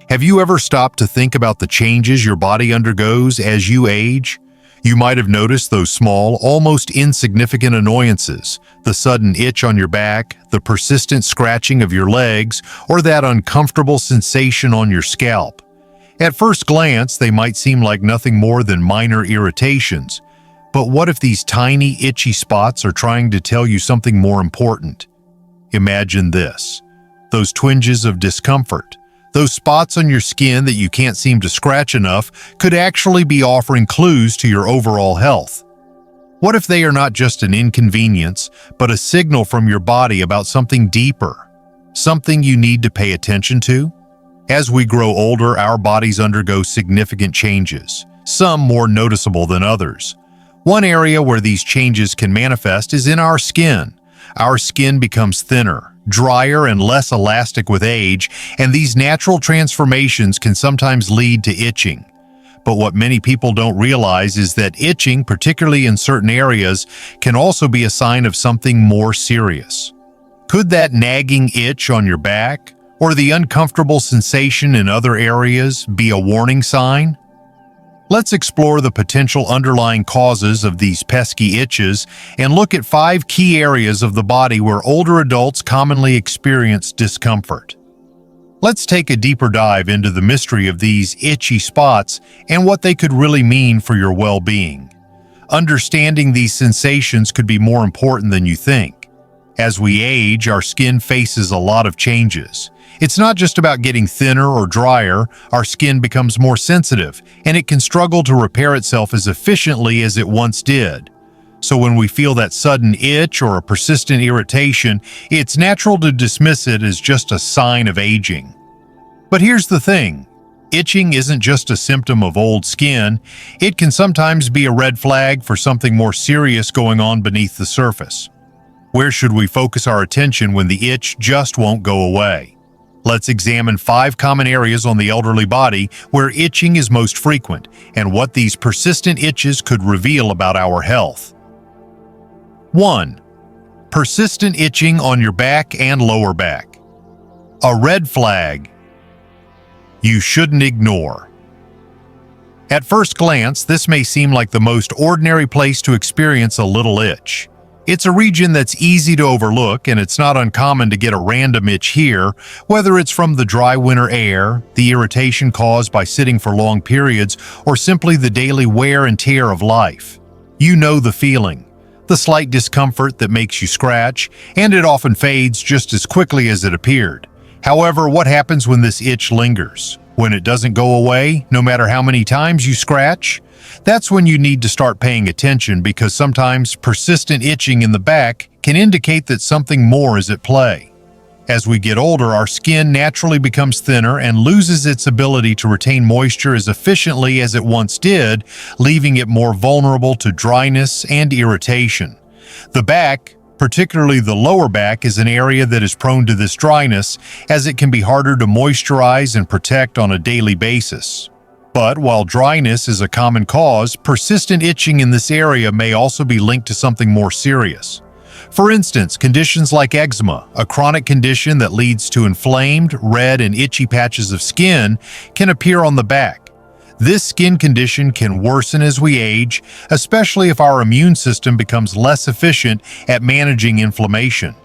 Have you ever stopped to think about the changes your body undergoes as you age? You might have noticed those small, almost insignificant annoyances, the sudden itch on your back, the persistent scratching of your legs, or that uncomfortable sensation on your scalp. At first glance, they might seem like nothing more than minor irritations. But what if these tiny, itchy spots are trying to tell you something more important? Imagine this: those twinges of discomfort, those spots on your skin that you can't seem to scratch enough, could actually be offering clues to your overall health. What if they are not just an inconvenience, but a signal from your body about something deeper, something you need to pay attention to? As we grow older, our bodies undergo significant changes, some more noticeable than others. One area where these changes can manifest is in our skin. Our skin becomes thinner, drier, and less elastic with age, and these natural transformations can sometimes lead to itching. But what many people don't realize is that itching, particularly in certain areas, can also be a sign of something more serious. Could that nagging itch on your back, or the uncomfortable sensation in other areas, be a warning sign? Let's explore the potential underlying causes of these pesky itches and look at 5 key areas of the body where older adults commonly experience discomfort. Let's take a deeper dive into the mystery of these itchy spots and what they could really mean for your well-being. Understanding these sensations could be more important than you think. As we age, our skin faces a lot of changes. It's not just about getting thinner or drier. Our skin becomes more sensitive, and it can struggle to repair itself as efficiently as it once did. So when we feel that sudden itch or a persistent irritation, it's natural to dismiss it as just a sign of aging. But here's the thing: itching isn't just a symptom of old skin. It can sometimes be a red flag for something more serious going on beneath the surface. Where should we focus our attention when the itch just won't go away? Let's examine 5 common areas on the elderly body where itching is most frequent and what these persistent itches could reveal about our health. 1. Persistent itching on your back and lower back. A red flag you shouldn't ignore. At first glance, this may seem like the most ordinary place to experience a little itch. It's a region that's easy to overlook, and it's not uncommon to get a random itch here, whether it's from the dry winter air, the irritation caused by sitting for long periods, or simply the daily wear and tear of life. You know the feeling, the slight discomfort that makes you scratch, and it often fades just as quickly as it appeared. However, what happens when this itch lingers? When it doesn't go away, no matter how many times you scratch? That's when you need to start paying attention, because sometimes persistent itching in the back can indicate that something more is at play. As we get older, our skin naturally becomes thinner and loses its ability to retain moisture as efficiently as it once did, leaving it more vulnerable to dryness and irritation. The back, particularly the lower back, is an area that is prone to this dryness, as it can be harder to moisturize and protect on a daily basis. But while dryness is a common cause, persistent itching in this area may also be linked to something more serious. For instance, conditions like eczema, a chronic condition that leads to inflamed, red, and itchy patches of skin, can appear on the back. This skin condition can worsen as we age, especially if our immune system becomes less efficient at managing inflammation.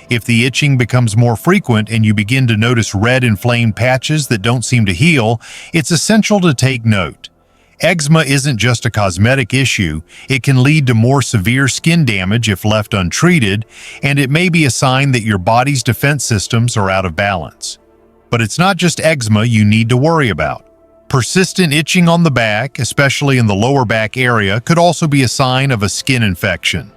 If the itching becomes more frequent and you begin to notice red inflamed patches that don't seem to heal, it's essential to take note. Eczema isn't just a cosmetic issue. It can lead to more severe skin damage if left untreated, and it may be a sign that your body's defense systems are out of balance. But it's not just eczema you need to worry about. Persistent itching on the back, especially in the lower back area, could also be a sign of a skin infection.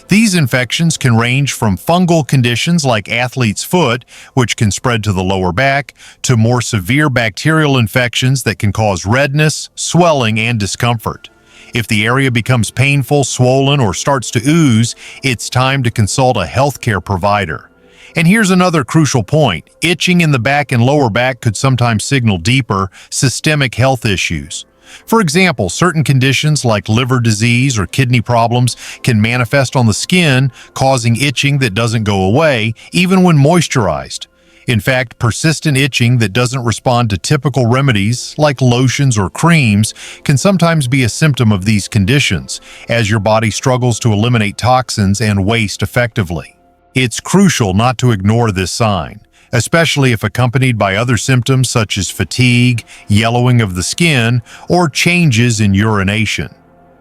These infections can range from fungal conditions like athlete's foot, which can spread to the lower back, to more severe bacterial infections that can cause redness, swelling, and discomfort. If the area becomes painful, swollen, or starts to ooze, it's time to consult a healthcare provider. And here's another crucial point: itching in the back and lower back could sometimes signal deeper, systemic health issues. For example, certain conditions like liver disease or kidney problems can manifest on the skin, causing itching that doesn't go away, even when moisturized. In fact, persistent itching that doesn't respond to typical remedies like lotions or creams can sometimes be a symptom of these conditions, as your body struggles to eliminate toxins and waste effectively. It's crucial not to ignore this sign, especially if accompanied by other symptoms such as fatigue, yellowing of the skin, or changes in urination.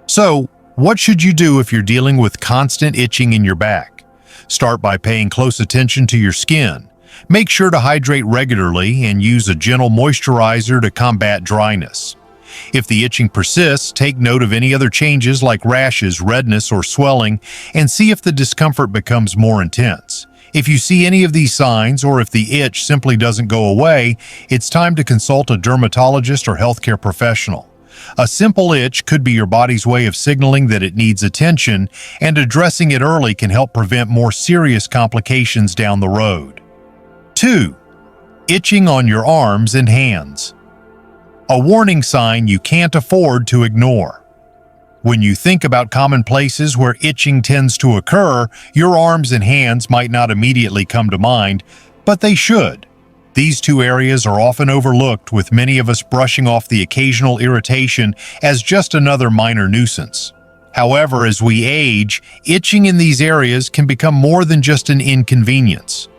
So, what should you do if you're dealing with constant itching in your back? Start by paying close attention to your skin. Make sure to hydrate regularly and use a gentle moisturizer to combat dryness. If the itching persists, take note of any other changes like rashes, redness, or swelling, and see if the discomfort becomes more intense. If you see any of these signs, or if the itch simply doesn't go away, it's time to consult a dermatologist or healthcare professional. A simple itch could be your body's way of signaling that it needs attention, and addressing it early can help prevent more serious complications down the road. 2. Itching on your arms and hands. A warning sign you can't afford to ignore. When you think about common places where itching tends to occur, your arms and hands might not immediately come to mind, but they should. These two areas are often overlooked, with many of us brushing off the occasional irritation as just another minor nuisance. However, as we age, itching in these areas can become more than just an inconvenience.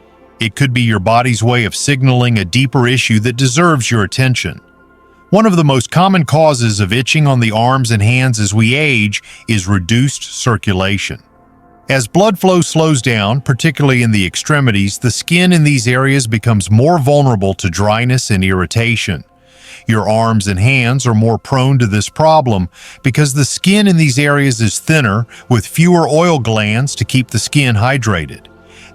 It could be your body's way of signaling a deeper issue that deserves your attention. One of the most common causes of itching on the arms and hands as we age is reduced circulation. As blood flow slows down, particularly in the extremities, the skin in these areas becomes more vulnerable to dryness and irritation. Your arms and hands are more prone to this problem because the skin in these areas is thinner, with fewer oil glands to keep the skin hydrated.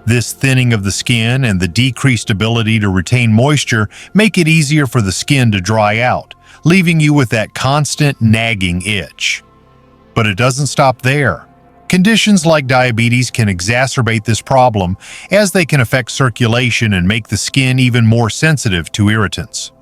This thinning of the skin and the decreased ability to retain moisture make it easier for the skin to dry out, leaving you with that constant nagging itch. But it doesn't stop there. Conditions like diabetes can exacerbate this problem, as they can affect circulation and make the skin even more sensitive to irritants.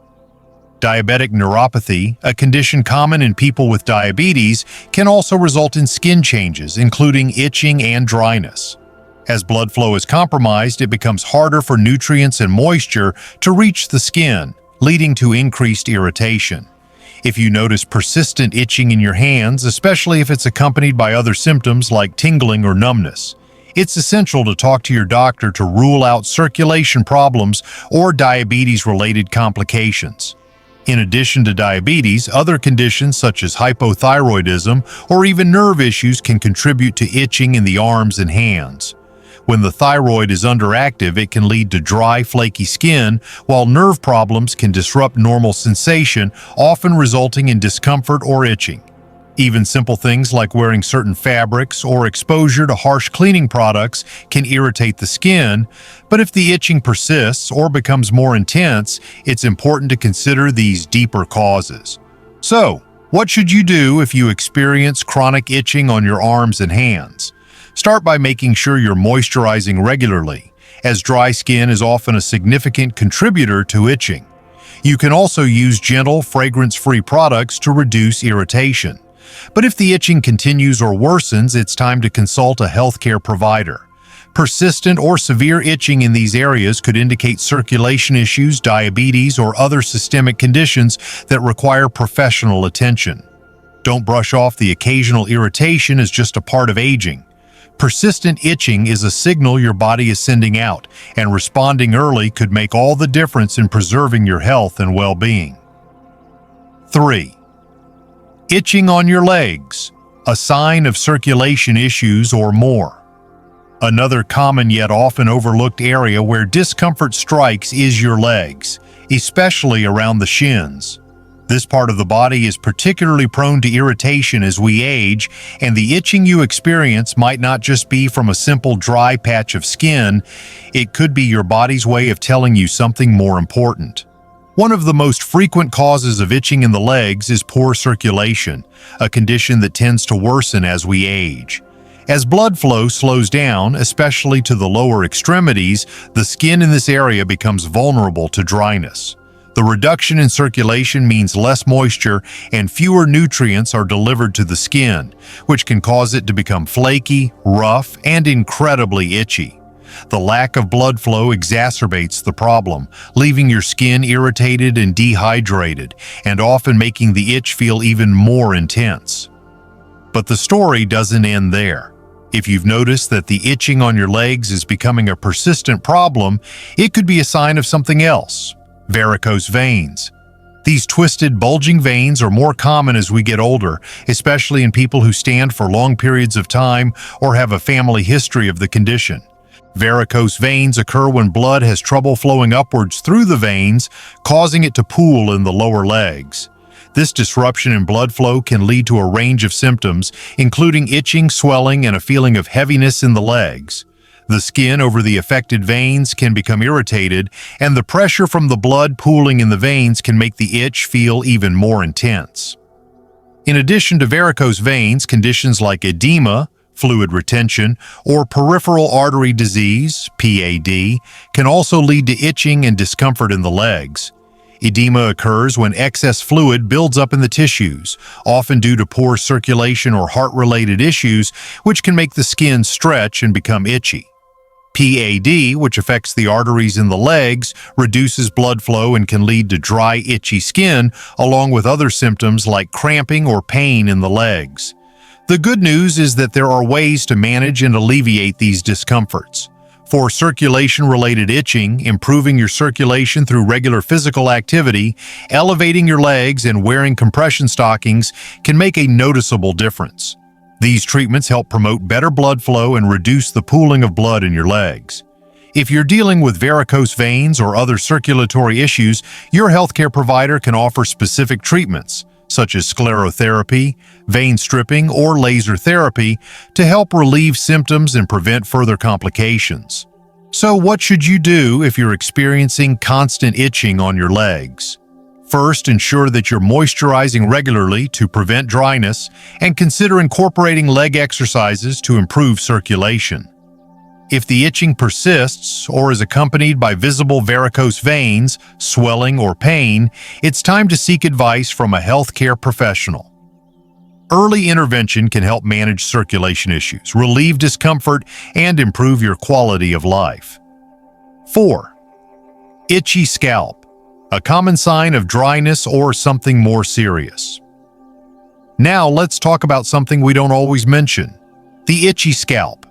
Diabetic neuropathy, a condition common in people with diabetes, can also result in skin changes, including itching and dryness. As blood flow is compromised, it becomes harder for nutrients and moisture to reach the skin, leading to increased irritation. If you notice persistent itching in your hands, especially if it's accompanied by other symptoms like tingling or numbness, it's essential to talk to your doctor to rule out circulation problems or diabetes-related complications. In addition to diabetes, other conditions such as hypothyroidism or even nerve issues can contribute to itching in the arms and hands. When the thyroid is underactive, it can lead to dry, flaky skin, while nerve problems can disrupt normal sensation, often resulting in discomfort or itching. Even simple things like wearing certain fabrics or exposure to harsh cleaning products can irritate the skin, but if the itching persists or becomes more intense, it's important to consider these deeper causes. So, what should you do if you experience chronic itching on your arms and hands? Start by making sure you're moisturizing regularly, as dry skin is often a significant contributor to itching. You can also use gentle, fragrance-free products to reduce irritation. But if the itching continues or worsens, it's time to consult a healthcare provider. Persistent or severe itching in these areas could indicate circulation issues, diabetes, or other systemic conditions that require professional attention. Don't brush off the occasional irritation as just a part of aging. Persistent itching is a signal your body is sending out, and responding early could make all the difference in preserving your health and well-being. 3. Itching on your legs, a sign of circulation issues or more. Another common yet often overlooked area where discomfort strikes is your legs, especially around the shins. This part of the body is particularly prone to irritation as we age, and the itching you experience might not just be from a simple dry patch of skin. It could be your body's way of telling you something more important. One of the most frequent causes of itching in the legs is poor circulation, a condition that tends to worsen as we age. As blood flow slows down, especially to the lower extremities, the skin in this area becomes vulnerable to dryness. The reduction in circulation means less moisture and fewer nutrients are delivered to the skin, which can cause it to become flaky, rough, and incredibly itchy. The lack of blood flow exacerbates the problem, leaving your skin irritated and dehydrated, and often making the itch feel even more intense. But the story doesn't end there. If you've noticed that the itching on your legs is becoming a persistent problem, it could be a sign of something else: varicose veins. These twisted, bulging veins are more common as we get older, especially in people who stand for long periods of time or have a family history of the condition. Varicose veins occur when blood has trouble flowing upwards through the veins, causing it to pool in the lower legs. This disruption in blood flow can lead to a range of symptoms, including itching, swelling, and a feeling of heaviness in the legs. The skin over the affected veins can become irritated, and the pressure from the blood pooling in the veins can make the itch feel even more intense. In addition to varicose veins, conditions like edema, fluid retention, or peripheral artery disease, PAD, can also lead to itching and discomfort in the legs. Edema occurs when excess fluid builds up in the tissues, often due to poor circulation or heart-related issues, which can make the skin stretch and become itchy. PAD, which affects the arteries in the legs, reduces blood flow and can lead to dry, itchy skin, along with other symptoms like cramping or pain in the legs. The good news is that there are ways to manage and alleviate these discomforts. For circulation-related itching, improving your circulation through regular physical activity, elevating your legs, and wearing compression stockings can make a noticeable difference. These treatments help promote better blood flow and reduce the pooling of blood in your legs. If you're dealing with varicose veins or other circulatory issues, your healthcare provider can offer specific treatments, such as sclerotherapy, vein stripping, or laser therapy, to help relieve symptoms and prevent further complications. So what should you do if you're experiencing constant itching on your legs? First, ensure that you're moisturizing regularly to prevent dryness, and consider incorporating leg exercises to improve circulation. If the itching persists or is accompanied by visible varicose veins, swelling, or pain, it's time to seek advice from a healthcare professional. Early intervention can help manage circulation issues, relieve discomfort, and improve your quality of life. 4. Itchy scalp, a common sign of dryness or something more serious. Now let's talk about something we don't always mention: the itchy scalp.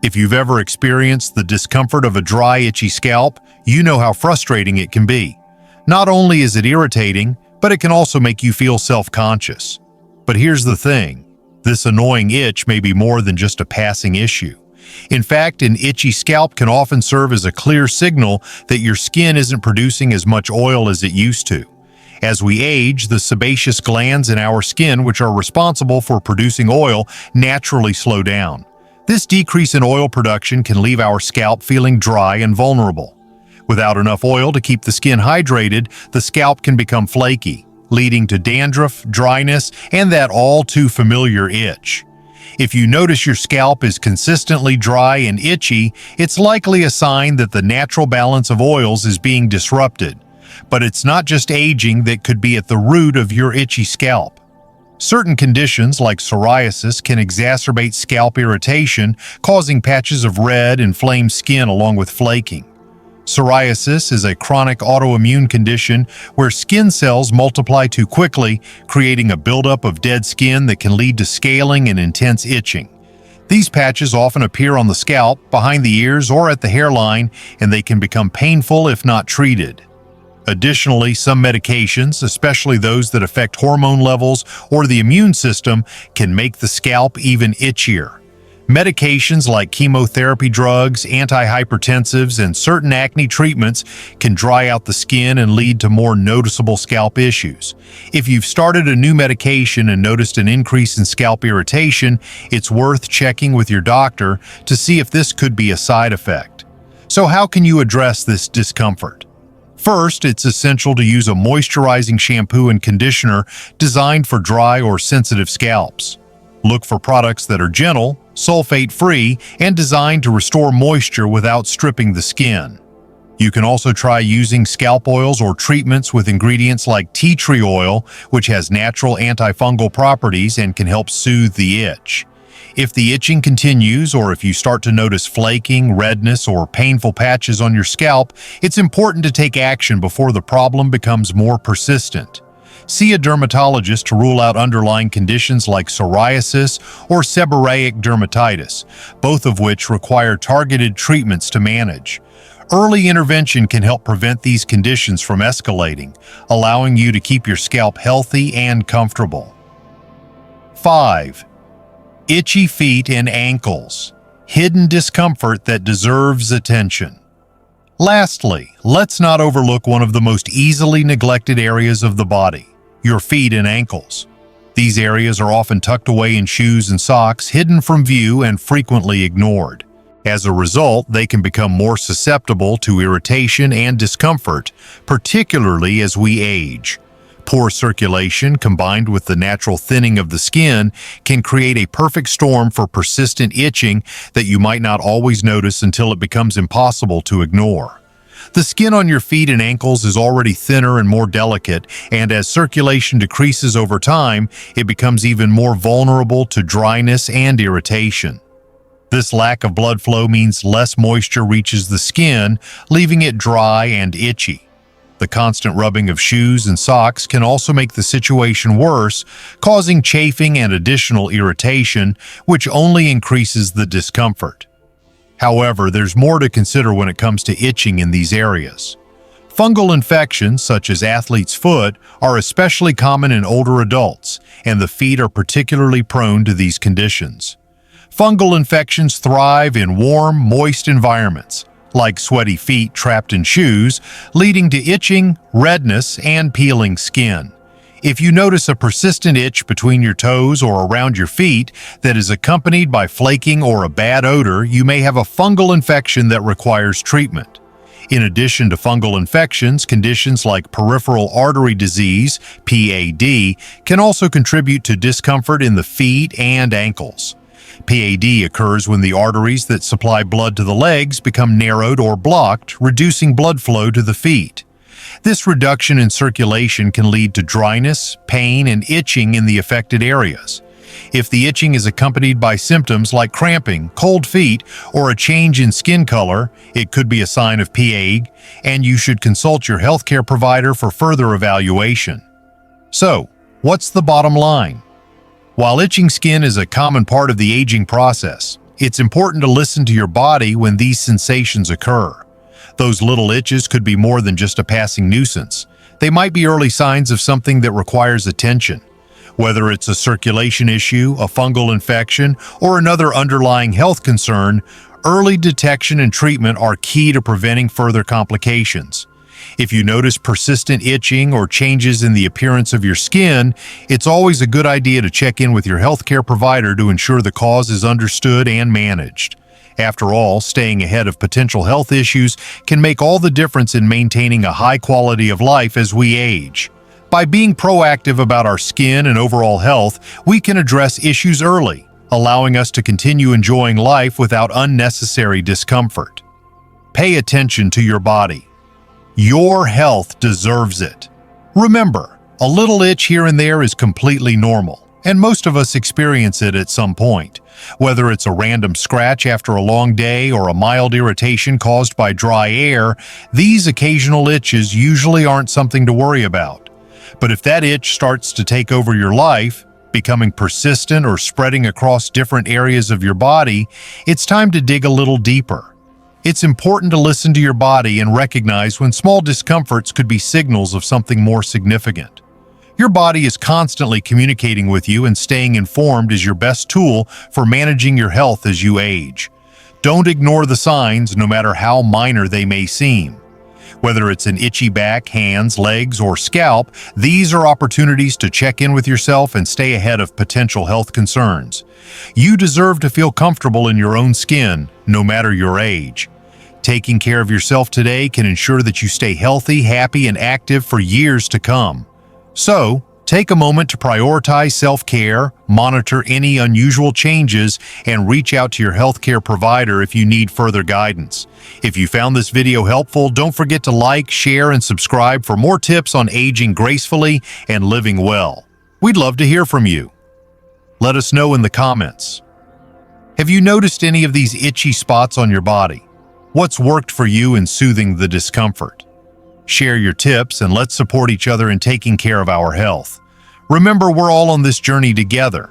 If you've ever experienced the discomfort of a dry, itchy scalp, you know how frustrating it can be. Not only is it irritating, but it can also make you feel self-conscious. But here's the thing: this annoying itch may be more than just a passing issue. In fact, an itchy scalp can often serve as a clear signal that your skin isn't producing as much oil as it used to. As we age, the sebaceous glands in our skin, which are responsible for producing oil, naturally slow down. This decrease in oil production can leave our scalp feeling dry and vulnerable. Without enough oil to keep the skin hydrated, the scalp can become flaky, leading to dandruff, dryness, and that all-too-familiar itch. If you notice your scalp is consistently dry and itchy, it's likely a sign that the natural balance of oils is being disrupted. But it's not just aging that could be at the root of your itchy scalp. Certain conditions like psoriasis can exacerbate scalp irritation, causing patches of red, inflamed skin along with flaking. Psoriasis is a chronic autoimmune condition where skin cells multiply too quickly, creating a buildup of dead skin that can lead to scaling and intense itching. These patches often appear on the scalp, behind the ears, or at the hairline, and they can become painful if not treated. Additionally, some medications, especially those that affect hormone levels or the immune system, can make the scalp even itchier. Medications like chemotherapy drugs, antihypertensives, and certain acne treatments can dry out the skin and lead to more noticeable scalp issues. If you've started a new medication and noticed an increase in scalp irritation, it's worth checking with your doctor to see if this could be a side effect. So how can you address this discomfort? First, it's essential to use a moisturizing shampoo and conditioner designed for dry or sensitive scalps. Look for products that are gentle, sulfate-free, and designed to restore moisture without stripping the skin. You can also try using scalp oils or treatments with ingredients like tea tree oil, which has natural antifungal properties and can help soothe the itch. If the itching continues, or if you start to notice flaking, redness, or painful patches on your scalp, it's important to take action before the problem becomes more persistent. See a dermatologist to rule out underlying conditions like psoriasis or seborrheic dermatitis, both of which require targeted treatments to manage. Early intervention can help prevent these conditions from escalating, allowing you to keep your scalp healthy and comfortable. 5. Itchy feet and ankles. Hidden discomfort that deserves attention. Lastly, let's not overlook one of the most easily neglected areas of the body: your feet and ankles. These areas are often tucked away in shoes and socks, hidden from view and frequently ignored. As a result, they can become more susceptible to irritation and discomfort, particularly as we age. Poor circulation, combined with the natural thinning of the skin, can create a perfect storm for persistent itching that you might not always notice until it becomes impossible to ignore. The skin on your feet and ankles is already thinner and more delicate, and as circulation decreases over time, it becomes even more vulnerable to dryness and irritation. This lack of blood flow means less moisture reaches the skin, leaving it dry and itchy. The constant rubbing of shoes and socks can also make the situation worse, causing chafing and additional irritation, which only increases the discomfort. However, there's more to consider when it comes to itching in these areas. Fungal infections, such as athlete's foot, are especially common in older adults, and the feet are particularly prone to these conditions. Fungal infections thrive in warm, moist environments, like sweaty feet trapped in shoes, leading to itching, redness, and peeling skin. If you notice a persistent itch between your toes or around your feet that is accompanied by flaking or a bad odor, you may have a fungal infection that requires treatment. In addition to fungal infections, conditions like peripheral artery disease, PAD, can also contribute to discomfort in the feet and ankles. PAD occurs when the arteries that supply blood to the legs become narrowed or blocked, reducing blood flow to the feet. This reduction in circulation can lead to dryness, pain, and itching in the affected areas. If the itching is accompanied by symptoms like cramping, cold feet, or a change in skin color, it could be a sign of PAD, and you should consult your healthcare provider for further evaluation. So, what's the bottom line? While itching skin is a common part of the aging process, it's important to listen to your body when these sensations occur. Those little itches could be more than just a passing nuisance. They might be early signs of something that requires attention. Whether it's a circulation issue, a fungal infection, or another underlying health concern, early detection and treatment are key to preventing further complications. If you notice persistent itching or changes in the appearance of your skin, it's always a good idea to check in with your healthcare provider to ensure the cause is understood and managed. After all, staying ahead of potential health issues can make all the difference in maintaining a high quality of life as we age. By being proactive about our skin and overall health, we can address issues early, allowing us to continue enjoying life without unnecessary discomfort. Pay attention to your body. Your health deserves it. Remember, a little itch here and there is completely normal, and most of us experience it at some point. Whether it's a random scratch after a long day or a mild irritation caused by dry air, these occasional itches usually aren't something to worry about. But if that itch starts to take over your life, becoming persistent or spreading across different areas of your body, it's time to dig a little deeper. It's important to listen to your body and recognize when small discomforts could be signals of something more significant. Your body is constantly communicating with you, and staying informed is your best tool for managing your health as you age. Don't ignore the signs, no matter how minor they may seem. Whether it's an itchy back, hands, legs, or scalp, these are opportunities to check in with yourself and stay ahead of potential health concerns. You deserve to feel comfortable in your own skin, no matter your age. Taking care of yourself today can ensure that you stay healthy, happy, and active for years to come. So, take a moment to prioritize self-care, monitor any unusual changes, and reach out to your healthcare provider if you need further guidance. If you found this video helpful, don't forget to like, share, and subscribe for more tips on aging gracefully and living well. We'd love to hear from you. Let us know in the comments. Have you noticed any of these itchy spots on your body? What's worked for you in soothing the discomfort? Share your tips and let's support each other in taking care of our health. Remember, we're all on this journey together.